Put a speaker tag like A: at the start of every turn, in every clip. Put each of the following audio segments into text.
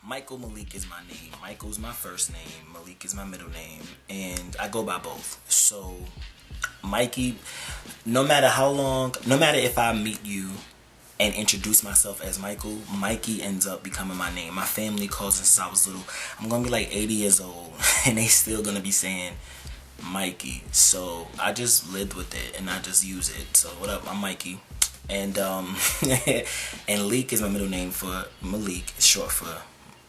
A: Michael-Malik is my name. Michael's my first name. Malik is my middle name. And I go by both. So, Mikey, no matter how long, no matter if I meet you and introduce myself as Michael, Mikey ends up becoming my name. My family calls it since I was little. I'm going to be like 80 years old and they still going to be saying Mikey. So, I just lived with it and I just use it. So, what up? I'm Mikey. And, and Leek is my middle name for Malik. It's short for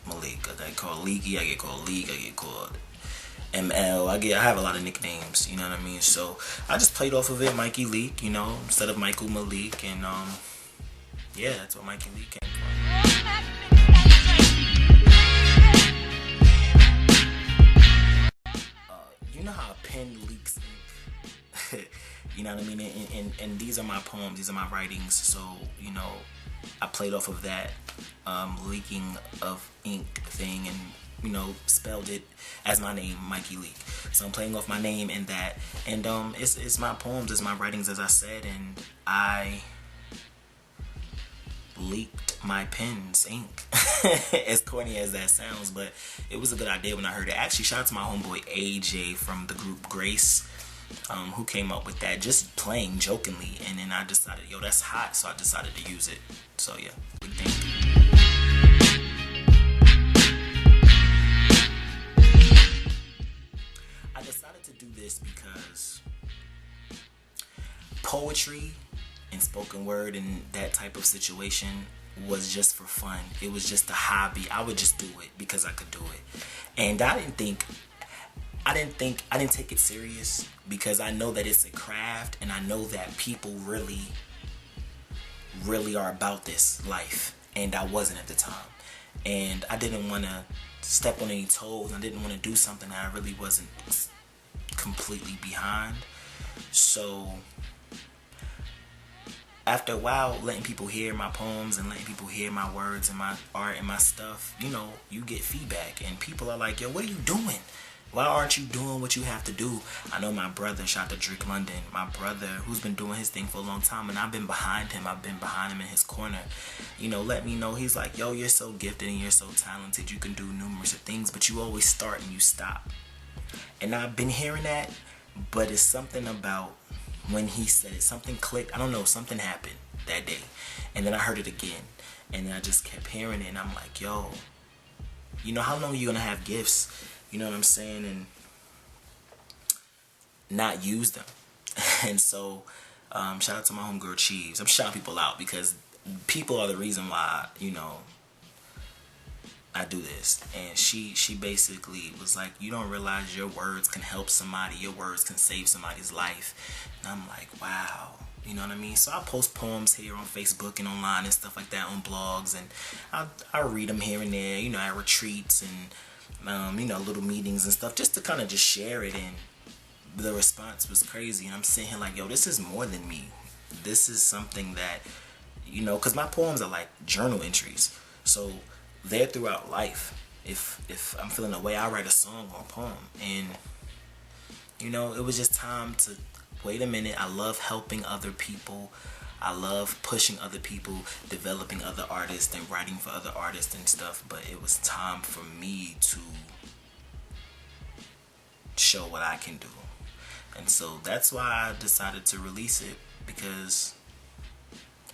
A: Malik. I get called Leeky, I get called Leek, I get called ML. I have a lot of nicknames, you know what I mean? So I just played off of it, Mikey Leek, you know, instead of Michael-Malik, and yeah, that's what Mikey Leek came from. You know how a pen leaks ink? You know what I mean? And these are my poems, these are my writings, so, you know, I played off of that leaking of ink thing and, you know, spelled it as my name, Mikey Leek. So I'm playing off my name and that. And it's my poems, it's my writings, as I said, and I leaked my pen's ink. As corny as that sounds, but it was a good idea when I heard it. Actually, shout out to my homeboy AJ from the group Grace, who came up with that, just playing jokingly, and then I decided, yo, that's hot, so I decided to use it. So yeah, big thing. I decided to do this because poetry and spoken word and that type of situation was just for fun. It was just a hobby. I would just do it because I could do it, and I didn't take it serious because I know that it's a craft and I know that people really are about this life, and I wasn't at the time, and I didn't want to step on any toes. I didn't want to do something that I really wasn't completely behind. So after a while, letting people hear my poems and letting people hear my words and my art and my stuff, you know, you get feedback and people are like, yo, what are you doing? Why aren't you doing what you have to do? I know my brother, shout out to Drake London, my brother who's been doing his thing for a long time, and I've been behind him. I've been behind him in his corner. You know, let me know. He's like, yo, you're so gifted and you're so talented. You can do numerous of things, but you always start and you stop. And I've been hearing that, but it's something about when he said it. Something clicked. I don't know. Something happened that day. And then I heard it again. And then I just kept hearing it, and I'm like, yo, you know, how long are you going to have gifts? You know what I'm saying? And not use them. And so, shout out to my homegirl Cheese. I'm shouting people out because people are the reason why, you know, I do this. And she basically was like, you don't realize your words can help somebody. Your words can save somebody's life. And I'm like, wow. You know what I mean? So I post poems here on Facebook and online and stuff like that, on blogs. And I read them here and there, you know, at retreats and you know, little meetings and stuff, just to kind of just share it, and the response was crazy. And I'm sitting here like, yo, this is more than me. This is something that, you know, because my poems are like journal entries, so they're throughout life. If I'm feeling a way, I write a song or a poem, and you know, it was just time to wait a minute. I love helping other people. I love pushing other people, developing other artists, and writing for other artists and stuff. But it was time for me to show what I can do. And so that's why I decided to release it, because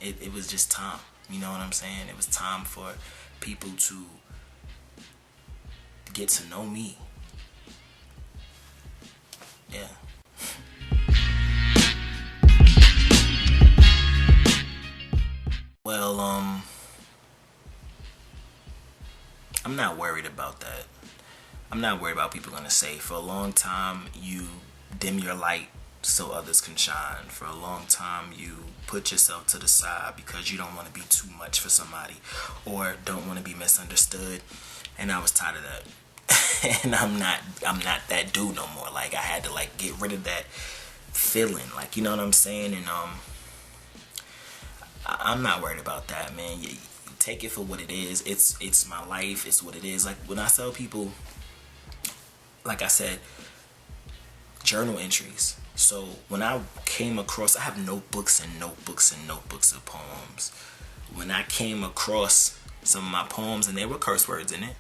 A: it was just time. You know what I'm saying? It was time for people to get to know me. Yeah. Well, I'm not worried about that. I'm not worried about people gonna say. For a long time, you dim your light so others can shine. For a long time, you put yourself to the side because you don't want to be too much for somebody, or don't want to be misunderstood. And I was tired of that. And I'm not that dude no more. Like, I had to like get rid of that feeling. Like, you know what I'm saying? And I'm not worried about that, man. You take it for what it is. It's my life. It's what it is. Like, when I tell people, like I said, journal entries. So when I came across, I have notebooks and notebooks and notebooks of poems. When I came across some of my poems, and there were curse words in it.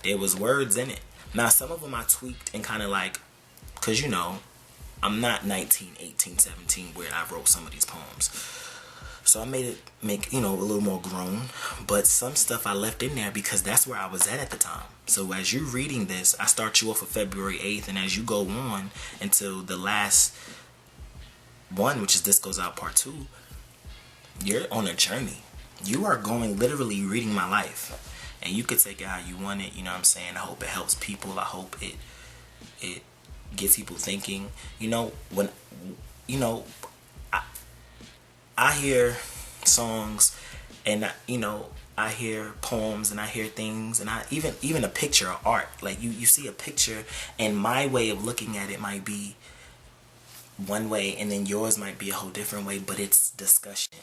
A: There was words in it. Now, some of them I tweaked and kind of like, because, you know, I'm not 19, 18, 17 where I wrote some of these poems. So I made it you know, a little more grown. But some stuff I left in there because that's where I was at the time. So as you're reading this, I start you off of February 8th. And as you go on until the last one, which is This Goes Out Part 2, you're on a journey. You are going literally reading my life. And you could take it how you want it. You know what I'm saying? I hope it helps people. I hope it gets people thinking. You know, when, you know, I hear songs and, you know, I hear poems and I hear things and I even a picture of art. Like you see a picture and my way of looking at it might be one way and then yours might be a whole different way, but it's discussion.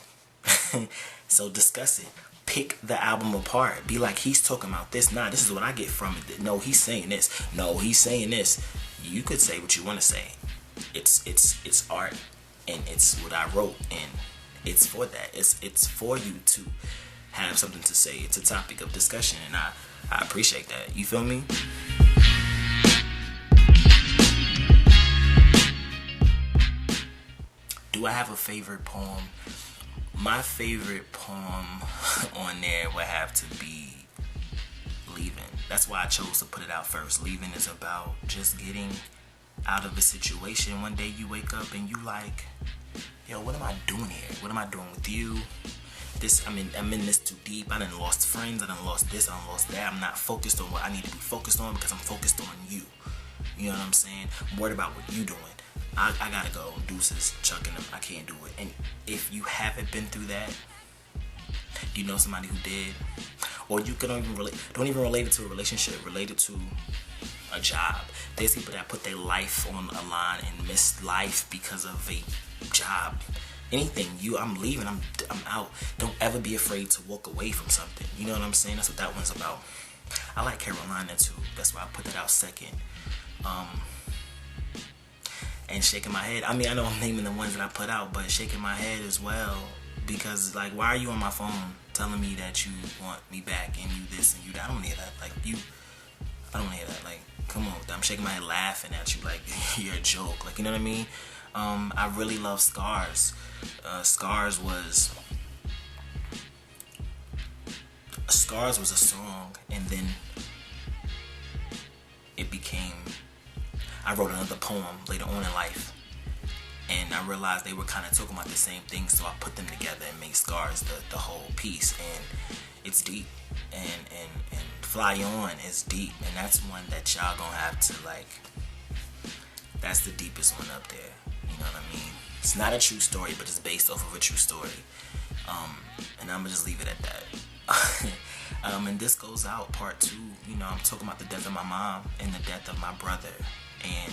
A: So discuss it. Pick the album apart. Be like, he's talking about this. Nah, this is what I get from it. No, he's saying this. No, he's saying this. You could say what you want to say. It's art and it's what I wrote and it's for that. It's for you to have something to say. It's a topic of discussion and I appreciate that. You feel me? Do I have a favorite poem? My favorite poem on there would have to be Leaving. That's why I chose to put it out first. Leaving is about just getting out of a situation. One day you wake up and you like, yo, what am I doing here? What am I doing with you? I'm in this too deep. I done lost friends. I done lost this. I done lost that. I'm not focused on what I need to be focused on because I'm focused on you. You know what I'm saying? I'm worried about what you doing. I gotta go. Deuces, chucking them. I can't do it. And if you haven't been through that, do you know somebody who did? Or you don't even relate it to a relationship. Relate it to a job. There's people that put their life on a line and miss life because of a job. Anything. I'm leaving. I'm out. Don't ever be afraid to walk away from something. You know what I'm saying? That's what that one's about. I like Carolina too. That's why I put that out second. And Shaking My Head. I mean, I know I'm naming the ones that I put out, but Shaking My Head as well. Because, like, why are you on my phone telling me that you want me back and you this and you that? I don't want to hear that. Like, I don't want to hear that. Like, come on. I'm shaking my head laughing at you like you're a joke. Like, you know what I mean? I really love Scars. Scars was a song, and then it became... I wrote another poem later on in life, and I realized they were kind of talking about the same thing, so I put them together and made Scars the whole piece. And it's deep, and Fly On is deep, and that's one that y'all gonna have to, like, that's the deepest one up there. You know what I mean? It's not a true story, but it's based off of a true story. And I'm gonna just leave it at that. And This Goes Out Part 2, you know, I'm talking about the death of my mom and the death of my brother and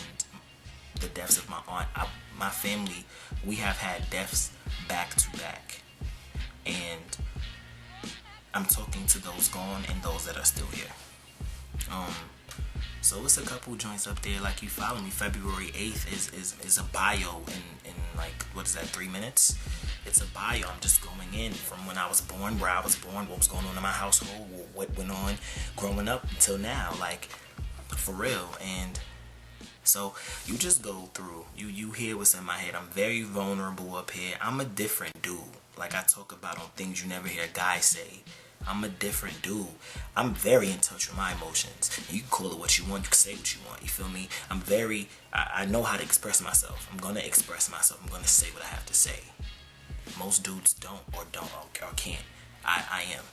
A: the deaths of my aunt. My family, we have had deaths back to back. And I'm talking to those gone and those that are still here. So it's a couple joints up there. Like, you follow me, February 8th is a bio in like, what is that, 3 minutes? It's a bio. I'm just going in from when I was born, where I was born, what was going on in my household, what went on growing up until now, like, for real. And so you just go through, you hear what's in my head. I'm very vulnerable up here. I'm a different dude. Like I talk about on things you never hear guys say. I'm a different dude. I'm very in touch with my emotions. You can call it what you want. You can say what you want. You feel me? I know how to express myself. I'm going to express myself. I'm going to say what I have to say. Most dudes don't or can't. I am.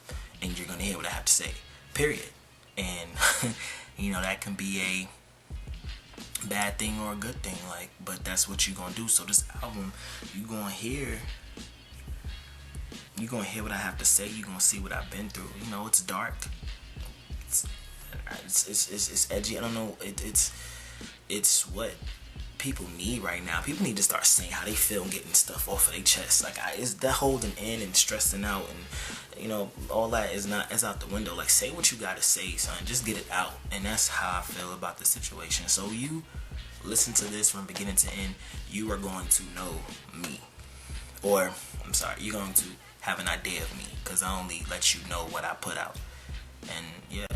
A: And you're going to hear what I have to say. Period. And, you know, that can be a bad thing or a good thing. Like, but that's what you're going to do. So this album, you're going to hear what I have to say. You're gonna see what I've been through. You know, it's dark. It's edgy. I don't know. It's what people need right now. People need to start saying how they feel and getting stuff off of their chest. Like, it's that holding in and stressing out and, you know, all that is out the window. Like, say what you gotta say, son. Just get it out. And that's how I feel about the situation. So you listen to this from beginning to end. You are going to know me. Or, I'm sorry, you're going to have an idea of me, because I only let you know what I put out. And yeah.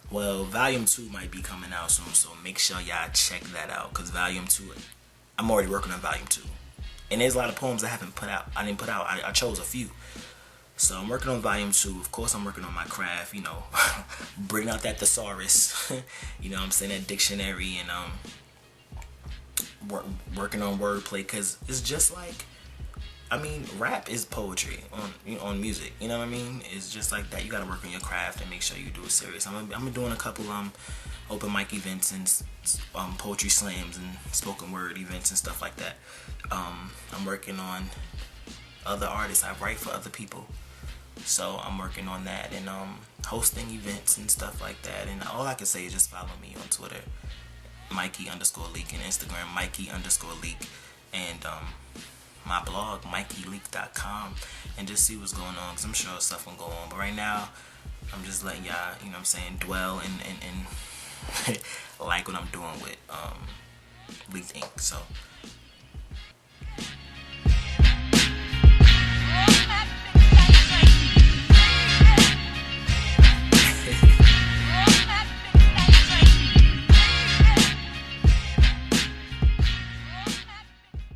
A: Well, volume 2 might be coming out soon, so make sure y'all check that out, because volume 2, I'm already working on volume 2. And there's a lot of poems I haven't put out. I chose a few. So I'm working on volume 2. Of course, I'm working on my craft, you know, bringing out that thesaurus, you know what I'm saying, that dictionary, and working on wordplay, because it's just like, I mean, rap is poetry on music, you know what I mean? It's just like that. You gotta work on your craft and make sure you do it serious. I'm doing a couple open mic events and poetry slams and spoken word events and stuff like that. I'm working on other artists. I write for other people, so I'm working on that, and hosting events and stuff like that. And all I can say is just follow me on Twitter, Mikey_Leek, and Instagram, Mikey_Leek, and my blog, MikeyLeek.com, and just see what's going on, because I'm sure stuff will go on. But right now, I'm just letting y'all, you know what I'm saying, dwell and like what I'm doing with LEEK'd INK. So